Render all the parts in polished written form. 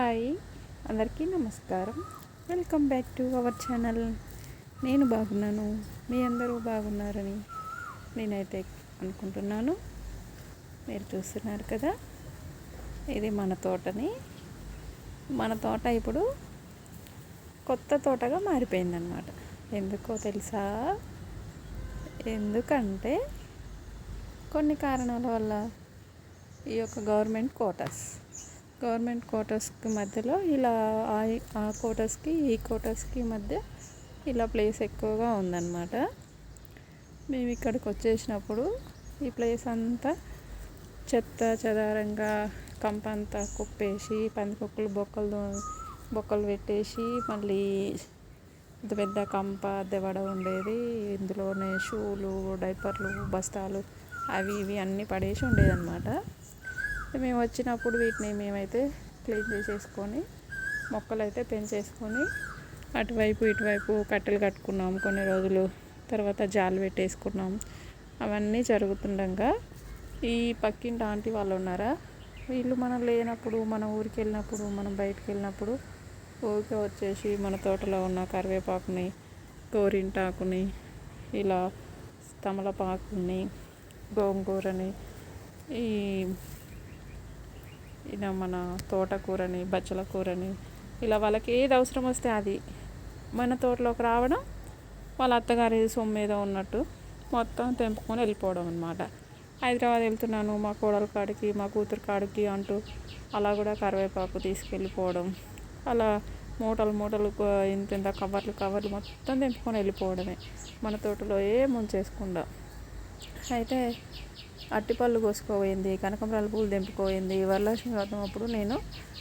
Hi, అందరికీ నమస్కారం. Welcome back to our channel. నేను బాగున్నాను, మీ అందరూ బాగున్నారని నేనైతే అనుకుంటున్నాను. మీరు చూస్తున్నారు కదా, ఇది మన తోటని. మన తోట ఇప్పుడు కొత్త తోటగా మారిపోయిందన్నమాట. ఎందుకో తెలుసా? ఎందుకంటే కొన్ని కారణాల వల్ల ఈ యొక్క గవర్నమెంట్ క్వార్టర్స్కి మధ్యలో ఇలా ఆ క్వార్టర్స్కి ఈ క్వార్టర్స్కి మధ్య ఇలా ప్లేస్ ఎక్కువగా ఉందన్నమాట. మేము ఇక్కడికి వచ్చేసినప్పుడు ఈ ప్లేస్ అంతా చెత్త చెదారంగా కంపంతా కుప్పేసి పందికొక్కులు బొక్కలు పెట్టేసి మళ్ళీ పెద్ద పెద్ద కంప దెవడ ఉండేది. ఇందులోనే షూలు, డైపర్లు, బస్తాలు అవి ఇవి అన్నీ పడేసి ఉండేదన్నమాట. మేము వచ్చినప్పుడు వీటిని మేమైతే క్లీన్ చేసేసుకొని మొక్కలు అయితే పెంచేసుకొని అటువైపు ఇటువైపు కట్టెలు కట్టుకున్నాం. కొన్ని రోజులు తర్వాత జాలు పెట్టేసుకున్నాం. అవన్నీ జరుగుతుండగా ఈ పక్కింటి ఆంటీ వాళ్ళు ఉన్నారా, వీళ్ళు మనం లేనప్పుడు, మన ఊరికి వెళ్ళినప్పుడు, మనం బయటికి వెళ్ళినప్పుడు ఊరికే వచ్చేసి మన తోటలో ఉన్న కరివేపాకుని, గోరింటాకుని, ఇలా తమలపాకుని, గోంగూరని, ఇలా మన తోటకూరని, బచ్చల కూరని, ఇలా వాళ్ళకి ఏది అవసరం వస్తే అది మన తోటలోకి రావడం, వాళ్ళ అత్తగారి సొమ్ము ఏదో ఉన్నట్టు మొత్తం తెంపుకొని వెళ్ళిపోవడం అన్నమాట. హైదరాబాద్ వెళ్తున్నాను మా కోడల కాడికి, మా కూతురు కాడికి అంటూ అలా కూడా కరివేపాకు తీసుకెళ్ళిపోవడం, అలా మూటలు ఇంత కవర్లు మొత్తం తెంపుకొని వెళ్ళిపోవడమే, మన తోటలో ముంచేసుకుండా. అయితే అట్టిపళ్ళు కోసుకోపోయింది, కనకంబరాల పూలు తెంపుకోయింది. వరలక్ష్మి వ్రతం అప్పుడు నేను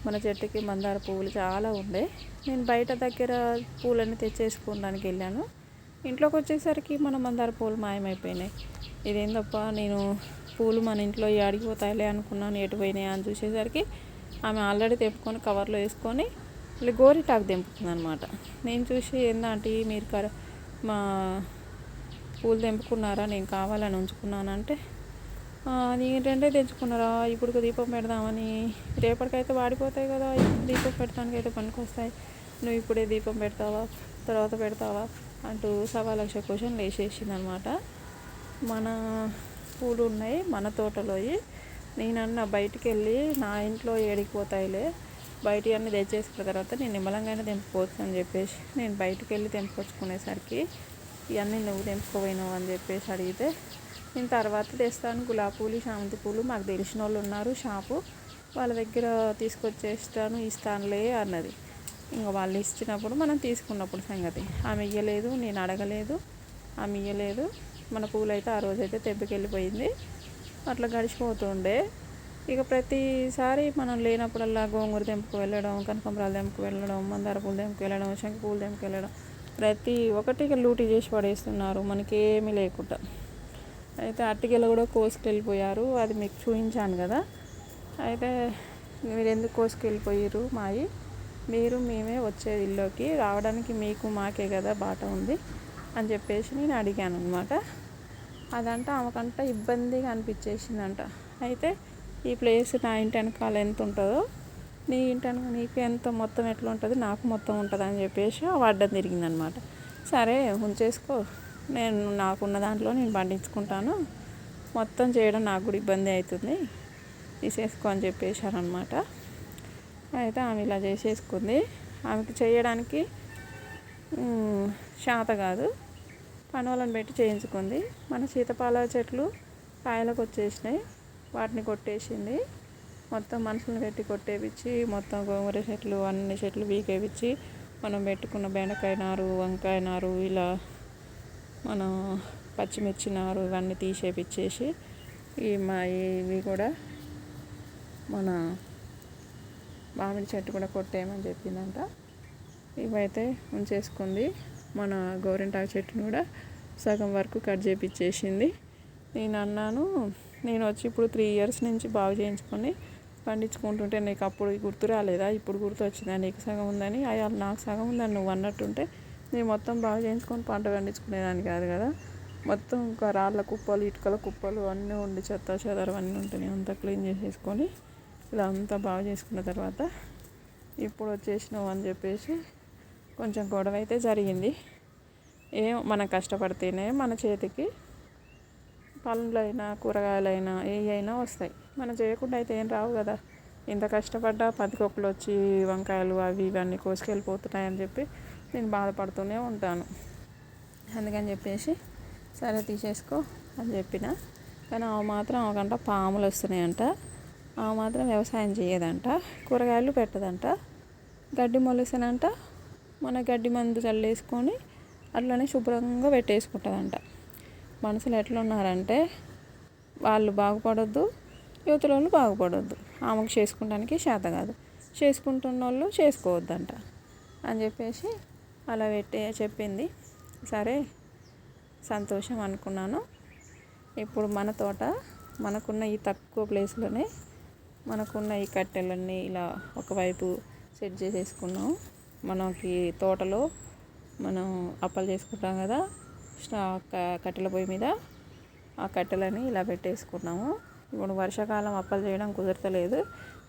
మన చెట్టుకి మందార పువ్వులు చాలా ఉండే, నేను బయట దగ్గర పూలన్నీ తెచ్చేసుకోవడానికి వెళ్ళాను. ఇంట్లోకి వచ్చేసరికి మన మందార పూలు మాయమైపోయినాయి. ఇదేందప్ప, నేను పూలు మన ఇంట్లో అడిగిపోతాయిలే అనుకున్నాను, ఎటు పోయినాయి అని చూసేసరికి ఆమె ఆల్రెడీ తెంపుకొని కవర్లో వేసుకొని మళ్ళీ గోరింటాకు తెంపుతుంది అనమాట. నేను చూసి, ఏందంటే మీరు మా పూలు తెంపుకున్నారా, నేను కావాలని ఉంచుకున్నానంటే, నేను రెండే తెచ్చుకున్నారా, ఇప్పుడు దీపం పెడదామని, రేపటికైతే వాడిపోతాయి కదా, దీపం పెట్టడానికి అయితే పనికొస్తాయి, నువ్వు ఇప్పుడే దీపం పెడతావా, తర్వాత పెడతావా అంటూ 1,00,000 క్వశ్చన్లు వేసేసింది అనమాట. మన పూలు ఉన్నాయి మన తోటలో, నేనన్నా బయటికి వెళ్ళి నా ఇంట్లో ఏడికిపోతాయిలే, బయట అన్నీ తెచ్చేసుకున్న తర్వాత నేను నిమ్మలంగానే తెంపుకోవచ్చు అని చెప్పేసి నేను బయటికి వెళ్ళి తెంపుకొచ్చుకునేసరికి ఇవన్నీ నువ్వు తెంపుకోపోయినావు అని చెప్పేసి అడిగితే, నేను తర్వాత తెస్తాను, గులాబీ పూలు, చామంతి పూలు మాకు తెలిసిన వాళ్ళు ఉన్నారు షాపు, వాళ్ళ దగ్గర తీసుకొచ్చేస్తాను, ఇస్తానులే అన్నది. ఇంకా వాళ్ళు ఇచ్చినప్పుడు మనం తీసుకున్నప్పుడు సంగతి. ఆమె ఇయ్యలేదు, నేను అడగలేదు, ఆమె ఇయ్యలేదు. మన పూలు అయితే ఆ రోజైతే తెంపుకెళ్ళిపోయింది. అట్లా గడిచిపోతుండే. ఇక ప్రతిసారి మనం లేనప్పుడల్లా గోంగూర తెంపుకు వెళ్ళడం, కనకాంబరాలు తెంపుకు వెళ్ళడం, మందార పూలు తెంపుకు వెళ్ళడం, శంఖ పూలు తెంపుకు వెళ్ళడం, ప్రతి ఒక్కటికి లూటీ చేసి పడేస్తున్నారు మనకేమీ లేకుండా. అయితే అట్టికెళ్ళ కూడా కోసుకెళ్ళిపోయారు, అది మీకు చూపించాను కదా. అయితే మీరు ఎందుకు కోసుకెళ్ళిపోయారు మాయి, మేమే వచ్చేది ఇల్లుకి రావడానికి, మీకు మాకే కదా బాట ఉంది అని చెప్పేసి నేను అడిగాను అనమాట. అదంటే ఆమెకంట ఇబ్బందిగా అనిపించేసిందంట. అయితే ఈ ప్లేస్ నా ఇంటి వెనకాల ఎంత ఉంటుందో, నీ ఇంటి వెనక నీకు ఎంత మొత్తం ఎట్లా ఉంటుంది, నాకు మొత్తం ఉంటుంది అని చెప్పేసి అడ్డం తిరిగిందనమాట. సరే ఉంచేసుకో, నేను నాకున్న దాంట్లో నేను పండించుకుంటాను, మొత్తం చేయడం నాకు కూడా ఇబ్బంది అవుతుంది, తీసేసుకో అని చెప్పేశారనమాట. అయితే ఆమె ఇలా చేసేసుకుంది. ఆమెకి చేయడానికి శాత కాదు, పనులను పెట్టి చేయించుకుంది. మన సీతపాల చెట్లు కాయలకు వచ్చేసినాయి, వాటిని కొట్టేసింది. మొత్తం మనుషులను పెట్టి కొట్టేపించి మొత్తం గోంగూర చెట్లు అన్ని చెట్లు వీకేపించి మనం పెట్టుకున్న బెండకాయ నారు, వంకాయ నారు, ఇలా మనం పచ్చిమిర్చి నారు ఇవన్నీ తీసేపిచ్చేసి ఇవి కూడా మన మామిడి చెట్టు కూడా కొట్టేయమని చెప్పిందంట. ఇవైతే ఉంచేసుకుంది. మన గోరింటాకు చెట్టును కూడా సగం వరకు కట్ చేపించేసింది. నేను అన్నాను, నేను వచ్చి ఇప్పుడు 3 years నుంచి బాగు చేయించుకొని పండించుకుంటుంటే నీకు అప్పుడు గుర్తు రాలేదా, ఇప్పుడు గుర్తు వచ్చిందా నీకు సగం ఉందని, అయ్యా నాకు సగం ఉందని నువ్వు అన్నట్టుంటే నేను మొత్తం బాగు చేయించుకొని పంట పండించుకునేదాన్ని కాదు కదా. మొత్తం ఇంకా రాళ్ళ కుప్పలు, ఇటుకల కుప్పలు అన్నీ ఉండి చెత్త చెదారం అన్నీ ఉంటున్నాయి. అంతా క్లీన్ చేసేసుకొని ఇలా అంతా బాగు చేసుకున్న తర్వాత ఇప్పుడు వచ్చేసినావు అని చెప్పేసి కొంచెం గొడవ అయితే జరిగింది. ఏం మనం కష్టపడితేనే మన చేతికి పండ్లైనా కూరగాయలైనా ఏ అయినా వస్తాయి. మనం చేయకుండా అయితే ఏం రావు కదా. ఇంత కష్టపడ్డా పందికొక్కులు వచ్చి వంకాయలు అవి ఇవన్నీ కోసుకెళ్ళిపోతున్నాయని చెప్పి నేను బాధపడుతూనే ఉంటాను. అందుకని చెప్పేసి సరే తీసేసుకో అని చెప్పిన. కానీ ఆమె మాత్రం ఆమెకంట పాములు వస్తున్నాయంట. ఆమె మాత్రం వ్యవసాయం చేయదంట, కూరగాయలు పెట్టదంట. గడ్డి మొలిసానంట మన గడ్డి మందు చల్లేసుకొని అట్లనే శుభ్రంగా పెట్టేసుకుంటుందంట. మనుషులు ఎట్లున్నారంటే వాళ్ళు బాగుపడొద్దు, యువతల వాళ్ళు బాగుపడొద్దు. ఆమెకు చేసుకుంటానికి చేత కాదు, చేసుకుంటున్న వాళ్ళు చేసుకోవద్దంట అని చెప్పేసి అలా చెప్పింది. సరే సంతోషం అనుకున్నాను. ఇప్పుడు మన తోట మనకున్న ఈ తక్కువ ప్లేస్లోనే మనకున్న ఈ కట్టెలన్నీ ఇలా ఒకవైపు సెట్ చేసేసుకున్నాం. మనకి తోటలో మనం అప్పలు చేసుకుంటాం కదా, కట్టెల పొయ్యి మీద ఆ కట్టెలని ఇలా పెట్టేసుకున్నాము. ఇప్పుడు వర్షాకాలం అప్పలు చేయడం కుదరతలేదు.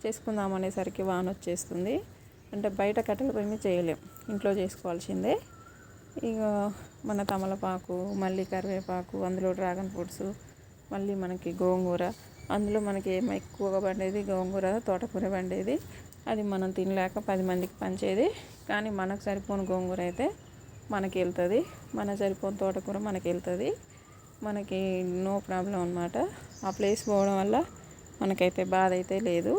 చేసుకుందాం అనేసరికి వాన వచ్చేస్తుంది. అంటే బయట కట్టెల పొయ్యి మీద చేయలేం, ఇంట్లో చేసుకోవాల్సిందే. ఇక మన తమలపాకు, మళ్ళీ కరివేపాకు, అందులో డ్రాగన్ ఫ్రూట్స్, మళ్ళీ మనకి గోంగూర. అందులో మనకి ఏమో ఎక్కువగా పండేది గోంగూర, తోటకూర పండేది. అది మనం తినలేక 10 మందికి పంచేది. కానీ మనకు సరిపోని గోంగూర అయితే మనకి వెళ్తుంది, మనకు సరిపోని తోటకూర మనకి వెళ్తుంది. మనకి నో ప్రాబ్లం అన్నమాట. ఆ ప్లేస్ పోవడం వల్ల మనకైతే బాధ అయితే లేదు.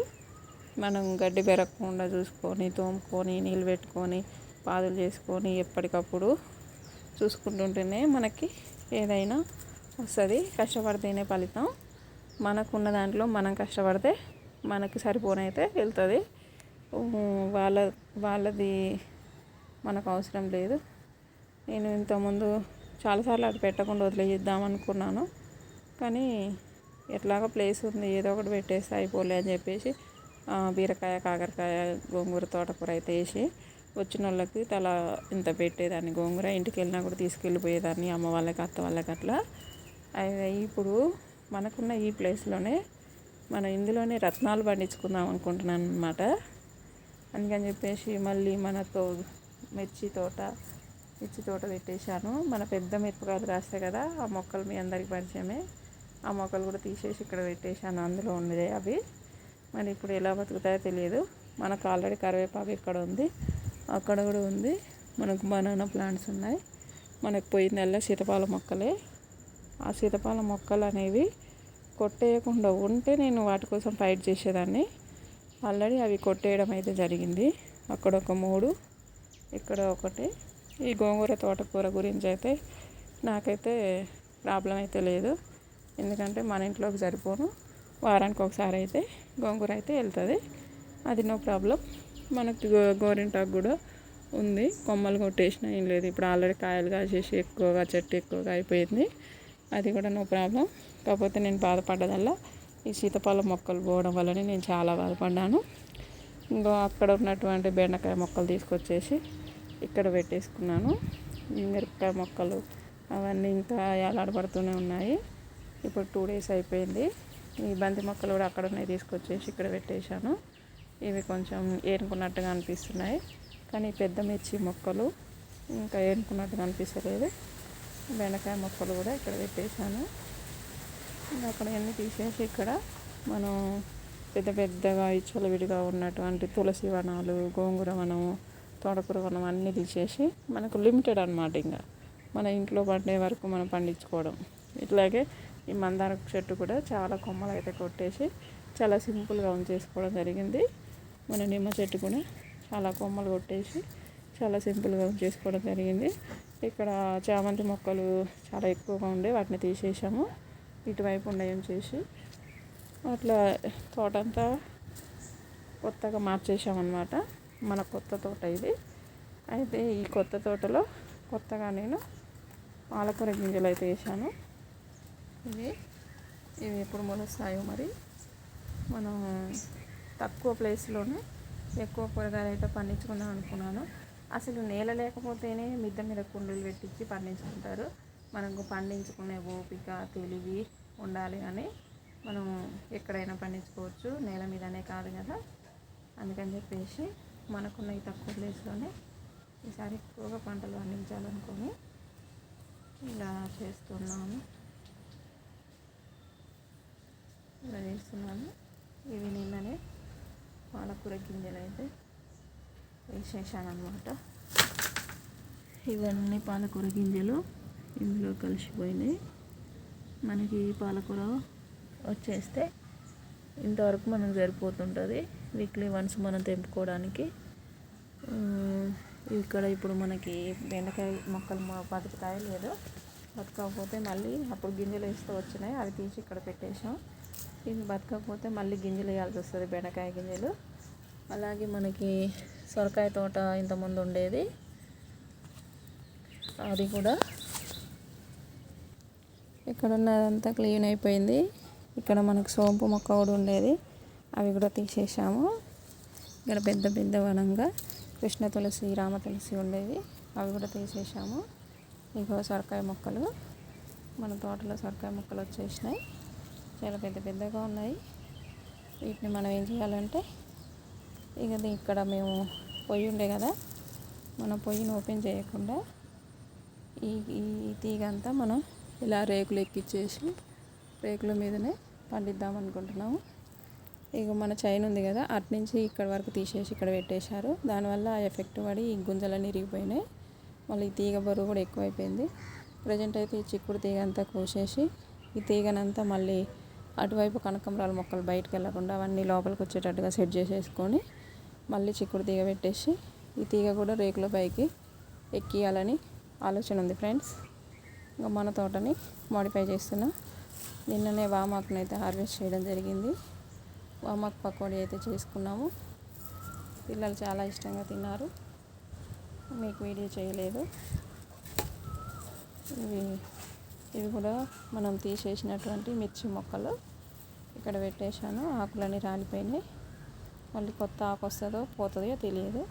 మనం గడ్డి పెరగకుండా చూసుకొని, తోముకొని, నీళ్ళు పెట్టుకొని, పాదులు చేసుకొని ఎప్పటికప్పుడు చూసుకుంటుంటేనే మనకి ఏదైనా వస్తుంది. కష్టపడితేనే ఫలితం. మనకున్న దాంట్లో మనం కష్టపడితే మనకి సరిపోనైతే వెళ్తుంది. వాళ్ళది మనకు అవసరం లేదు. నేను ఇంతకుముందు చాలాసార్లు అటు పెట్టకుండా వదిలేద్దాం అనుకున్నాను. కానీ ఎట్లాగో ప్లేస్ ఉంది, ఏదో ఒకటి పెట్టేస్తే అయిపోలే అని చెప్పేసి బీరకాయ, కాకరకాయ, గోంగూర, తోటకూర అయితే వేసి వచ్చిన వాళ్ళకి తల ఇంత పెట్టేదాన్ని. గోంగూర ఇంటికి వెళ్ళినా కూడా తీసుకెళ్ళిపోయేదాన్ని, అమ్మ వాళ్ళకి, అత్త వాళ్ళకి అట్లా. ఇప్పుడు మనకున్న ఈ ప్లేస్లోనే మనం ఇందులోనే రత్నాలు పండించుకుందాం అనుకుంటున్నాను అన్నమాట. అందుకని చెప్పేసి మళ్ళీ మిర్చి తోట పెట్టేశాను. మన పెద్ద మిరపకాయలు కాస్తాయి కదా, ఆ మొక్కలు మీ అందరికి పరిచయమే. ఆ మొక్కలు కూడా తీసేసి ఇక్కడ పెట్టేశాను. అందులో ఉన్నదే అవి. మరి ఇప్పుడు ఎలా బతుకుతాయో తెలియదు. మనకు ఆల్రెడీ కరివేపాకు ఇక్కడ ఉంది, అక్కడ కూడా ఉంది. మనకు బనానా ప్లాంట్స్ ఉన్నాయి. మనకు పోయిందల్లా సీతాఫలం మొక్కలే. ఆ సీతాఫలం మొక్కలు అనేవి కొట్టేయకుండా ఉంటే నేను వాటి కోసం ఫైట్ చేసేదాన్ని. ఆల్రెడీ అవి కొట్టేయడం అయితే జరిగింది. అక్కడ ఒక 3, ఇక్కడ ఒకటి. ఈ గోంగూర, తోటకూర గురించి అయితే నాకైతే ప్రాబ్లం అయితే లేదు. ఎందుకంటే మన ఇంట్లోకి సరిపోను, వారానికి ఒకసారి అయితే గోంగూర అయితే వెళ్తుంది. అది నో ప్రాబ్లం. మనకి గోరింటాకు కూడా ఉంది. కొమ్మలు కొట్టేసినా ఏం లేదు. ఇప్పుడు ఆల్రెడీ కాయలు కాసేసి చెట్టు ఎక్కువగా అయిపోయింది. అది కూడా నో ప్రాబ్లం. కాకపోతే నేను బాధపడ్డదల్లా ఈ సీతాఫలం మొక్కలు పోవడం వల్లనే నేను చాలా బాధపడ్డాను. ఇంకో అక్కడ ఉన్నటువంటి బెండకాయ మొక్కలు తీసుకొచ్చేసి ఇక్కడ పెట్టేసుకున్నాను. మిరపకాయ మొక్కలు అవన్నీ ఇంకా ఏలాడబడుతూనే ఉన్నాయి. ఇప్పుడు 2 days అయిపోయింది. ఈ బంతి మొక్కలు కూడా అక్కడ ఉన్నాయి, తీసుకొచ్చేసి ఇక్కడ పెట్టేశాను. ఇవి కొంచెం ఏరుకున్నట్టుగా అనిపిస్తున్నాయి. కానీ పెద్ద మిర్చి మొక్కలు ఇంకా ఏరుకున్నట్టుగా అనిపిస్తలేదు. బెండకాయ మొక్కలు కూడా ఇక్కడ పెట్టేశాను. అక్కడ అన్నీ తీసేసి ఇక్కడ మనం పెద్దగా విడిగా ఉన్నటువంటి తులసి వనాలు, గోంగూర వనము, తోటకూర వనం అన్నీ తీసేసి మనకు లిమిటెడ్ అన్నమాట. ఇంకా మన ఇంట్లో పండే వరకు మనం పండించుకోవడం. ఇట్లాగే ఈ మందార చెట్టు కూడా చాలా కొమ్మలు అయితే కొట్టేసి చాలా సింపుల్గా ఉంచేసుకోవడం జరిగింది. మన నిమ్మ చెట్టు కూడా చాలా కొమ్మలు కొట్టేసి చాలా సింపుల్గా ఉంచేసుకోవడం జరిగింది. ఇక్కడ చామంతి మొక్కలు చాలా ఎక్కువగా ఉండే వాటిని తీసేసాము. ఇటువైపు ఉండయం చేసి అట్లా తోటంతా కొత్తగా మార్చేసామన్నమాట. మన కొత్త తోట ఇది. అయితే ఈ కొత్త తోటలో కొత్తగా నేను పాలకూర గింజలు అయితే వేసాను. ఇవి ఎప్పుడు మొలుస్తాయో మరి. మనం తక్కువ ప్లేస్లోనే ఎక్కువ కూరగాయలు అయితే పండించుకుందాం అనుకున్నాను. అసలు నేల లేకపోతేనే మిద్ద మీద కుండీలు పెట్టించి పండించుకుంటారు. మనకు పండించుకునే ఓపిక, తెలివి ఉండాలి. కానీ మనం ఎక్కడైనా పండించుకోవచ్చు, నేల మీదనే కాదు కదా. అందుకని చెప్పేసి మనకున్న ఈ తక్కువ ప్లేస్లోనే ఈసారి ఎక్కువగా పంటలు పండించాలనుకొని ఇలా చేస్తున్నాను. ఇలా చేస్తున్నాను. ఇవి నిన్ననే పాలకూర గింజలు అయితే వేసేసాను అన్నమాట. ఇవన్నీ పాలకూర గింజలు ఇందులో కలిసిపోయినాయి. మనకి పాలకూర వచ్చేస్తే ఇంతవరకు మనకు సరిపోతుంటుంది వీక్లీ వన్స్ మనం తెంపుకోవడానికి. ఇక్కడ ఇప్పుడు మనకి బెండకాయ మొక్కలు బతుకుతాయి లేదు, బతకకపోతే మళ్ళీ అప్పుడు గింజలు వేస్తూ వచ్చినాయి, అవి తీసి ఇక్కడ పెట్టేసాం. ఇవి బతకకపోతే మళ్ళీ గింజలు వేయాల్సి వస్తుంది, బెండకాయ గింజలు. అలాగే మనకి సొరకాయ తోట ఇంతకుముందు ఉండేది, అది కూడా ఇక్కడ ఉన్నదంతా క్లీన్ అయిపోయింది. ఇక్కడ మనకు సోంపు మొక్క కూడా ఉండేది, అవి కూడా తీసేసాము. ఇక్కడ పెద్ద పెద్ద వనంగా కృష్ణ తులసి, రామ తులసి ఉండేవి, అవి కూడా తీసేసాము. ఇగో సొరకాయ మొక్కలు, మన తోటలో సొరకాయ మొక్కలు వచ్చేసినాయి, చాలా పెద్ద పెద్దగా ఉన్నాయి. వీటిని మనం ఏం చేయాలంటే, ఇక్కడ మేము పొయ్యి ఉండే కదా, మన పొయ్యిని ఓపెన్ చేయకుండా ఈ తీగ అంతా మనం ఇలా రేకులు ఎక్కిచ్చేసి రేకుల మీదనే పండిద్దాం అనుకుంటున్నాము. ఇక మన చైన్ ఉంది కదా, అటు నుంచి ఇక్కడ వరకు తీసేసి ఇక్కడ పెట్టేశారు. దానివల్ల ఆ ఎఫెక్ట్ పడి ఈ గుంజలన్నీ ఇరిగిపోయినాయి. మళ్ళీ ఈ తీగ బరువు కూడా ఎక్కువైపోయింది. ప్రజెంట్ అయితే ఈ చిక్కుడు తీగ అంతా కోసేసి ఈ తీగనంతా మళ్ళీ అటువైపు కనకాంబరాల మొక్కలు బయటకు వెళ్ళకుండా అవన్నీ లోపలికి వచ్చేటట్టుగా సెట్ చేసేసుకొని మళ్ళీ చిక్కుడు తీగ పెట్టేసి ఈ తీగ కూడా రేకుల పైకి ఎక్కియాలని ఆలోచన ఉంది ఫ్రెండ్స్. ఇంకా మన తోటని మోడిఫై చేస్తున్నా. నిన్ననే వామాకుని అయితే హార్వెస్ట్ చేయడం జరిగింది. వామాకు పకోడీ అయితే చేసుకున్నాము. పిల్లలు చాలా ఇష్టంగా తిన్నారు. మీకు వీడియో చేయలేదు. ఇవి కూడా మనం తీసేసినటువంటి మిర్చి మొక్కలు ఇక్కడ పెట్టేశాను. ఆకులన్నీ రాలిపోయినాయి. మళ్ళీ కొత్త ఆకు వస్తుందో పోతుందో తెలియదు.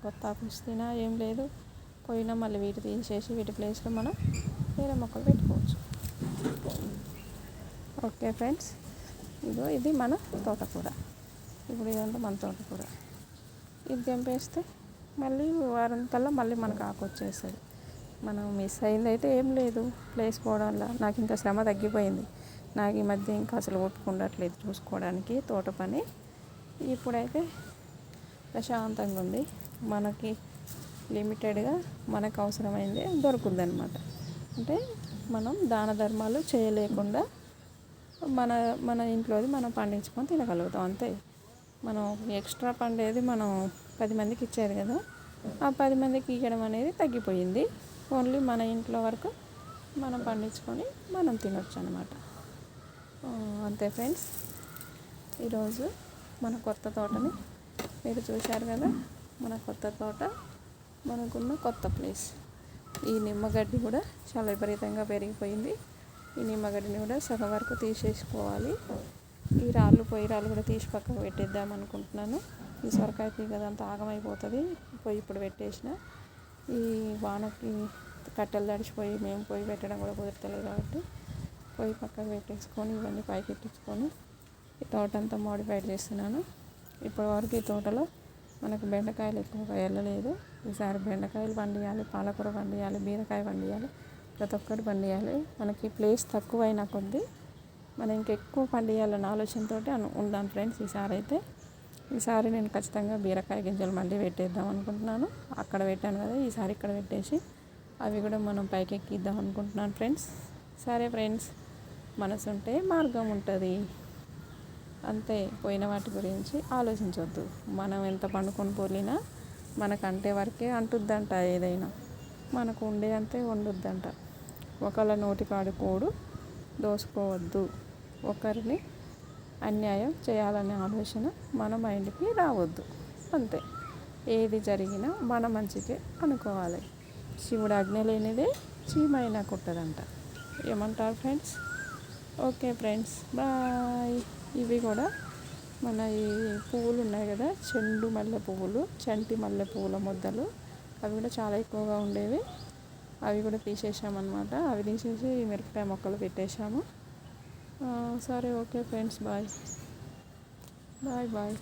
కొత్త ఆకు వస్తేనా ఏం లేదు, పోయినా మళ్ళీ వీటి తీసేసి వీటి ప్లేస్లో మనం వేరే మొక్కలు పెట్టుకోవచ్చు. ఓకే ఫ్రెండ్స్, ఇది మన తోటకూర. ఇప్పుడు ఇదంతా మన తోటకూర. ఇది తెంపేస్తే మళ్ళీ వారం కల్లా మళ్ళీ మనకు ఆకు వచ్చేస్తుంది. మనం మిస్ అయింది అయితే ఏం లేదు, ప్లేస్ పోవడం వల్ల నాకు ఇంకా శ్రమ తగ్గిపోయింది. నాకు ఈ మధ్య ఇంకా అసలు ఓపిక చూసుకోవడానికి తోట పని. ఇప్పుడైతే ప్రశాంతంగా ఉంది. మనకి లిమిటెడ్గా మనకు అవసరమైంది దొరుకుతుందన్నమాట. అంటే మనం దాన ధర్మాలు చేయలేకుండా మన ఇంట్లోది మనం పండించుకొని తినగలుగుతాం అంతే. మనం ఎక్స్ట్రా పండేది మనం 10 మందికి ఇచ్చేది కదా, ఆ 10 మందికి ఇవ్వడం అనేది తగ్గిపోయింది. ఓన్లీ మన ఇంట్లో వరకు మనం పండించుకొని మనం తినొచ్చు అన్నమాట. అంతే ఫ్రెండ్స్, ఈరోజు మన కొత్త తోటని మీరు చూశారు కదా. మన కొత్త తోట, మనకున్న కొత్త ప్లేస్. ఈ నిమ్మగడ్డి కూడా చాలా విపరీతంగా పెరిగిపోయింది. ఈ నిమ్మగడ్డిని కూడా సగం వరకు తీసేసుకోవాలి. ఈ పొయ్యి రాళ్ళు కూడా తీసి పక్కకు పెట్టేద్దాం అనుకుంటున్నాను. ఈ సొరకాయ తీగదంతా ఆగమైపోతుంది. పొయ్యి ఇప్పుడు పెట్టేసిన ఈ వానకి కట్టెలు తడిచిపోయి మేము పొయ్యి పెట్టడం కూడా కుదరతలేదు కాబట్టి పొయ్యి పక్కకు పెట్టేసుకొని ఇవన్నీ పైకి ఎట్టించుకొని ఈ తోట అంతా మోడిఫైడ్ చేస్తున్నాను. ఇప్పటి వరకు ఈ తోటలో మనకు బెండకాయలు ఎక్కువగా వెళ్ళలేదు. ఈసారి బెండకాయలు పండియాలి, పాలకూర పండియాలి, బీరకాయ పండియాలి, ప్రతి ఒక్కటి పండియాలి. మనకి ప్లేస్ తక్కువైనా కొద్దీ మనం ఇంకెక్కువ పండియాలన్న ఆలోచనతో ఉందాం ఫ్రెండ్స్. ఈసారి నేను ఖచ్చితంగా బీరకాయ గింజలు మళ్ళీ పెట్టేద్దాం అనుకుంటున్నాను. అక్కడ పెట్టాను కదా, ఈసారి ఇక్కడ పెట్టేసి అవి కూడా మనం పైకి ఎక్కిద్దాం అనుకుంటున్నాను ఫ్రెండ్స్. సరే ఫ్రెండ్స్, మనసు ఉంటే మార్గం ఉంటుంది అంతే. పోయిన వాటి గురించి ఆలోచించవద్దు. మనం ఎంత పండుకొని పోలినా మనకంటే వరకే అంటుద్దంట. ఏదైనా మనకు ఉండే అంతే వండుద్దంట. ఒకళ్ళ నోటికాడు కూడు దోసుకోవద్దు. ఒకరిని అన్యాయం చేయాలనే ఆలోచన మన మైండ్కి రావద్దు. అంతే. ఏది జరిగినా మన మంచికే అనుకోవాలి. శివుడు ఆజ్ఞ లేనిదే చీమైనా కుట్టదంట. ఏమంటారు ఫ్రెండ్స్? Okay friends, bye. ఇవి కూడా మన ఈ పువ్వులు ఉన్నాయి కదా, చెండు మల్లె పువ్వులు, చంటి మల్లె పువ్వుల ముద్దలు, అవి కూడా చాలా ఎక్కువగా ఉండేవి. అవి కూడా తీసేసామన్నమాట. అవి తీసేసి మిరపకాయ మొక్కలు పెట్టేశాము. సరే, okay friends, bye bye bye.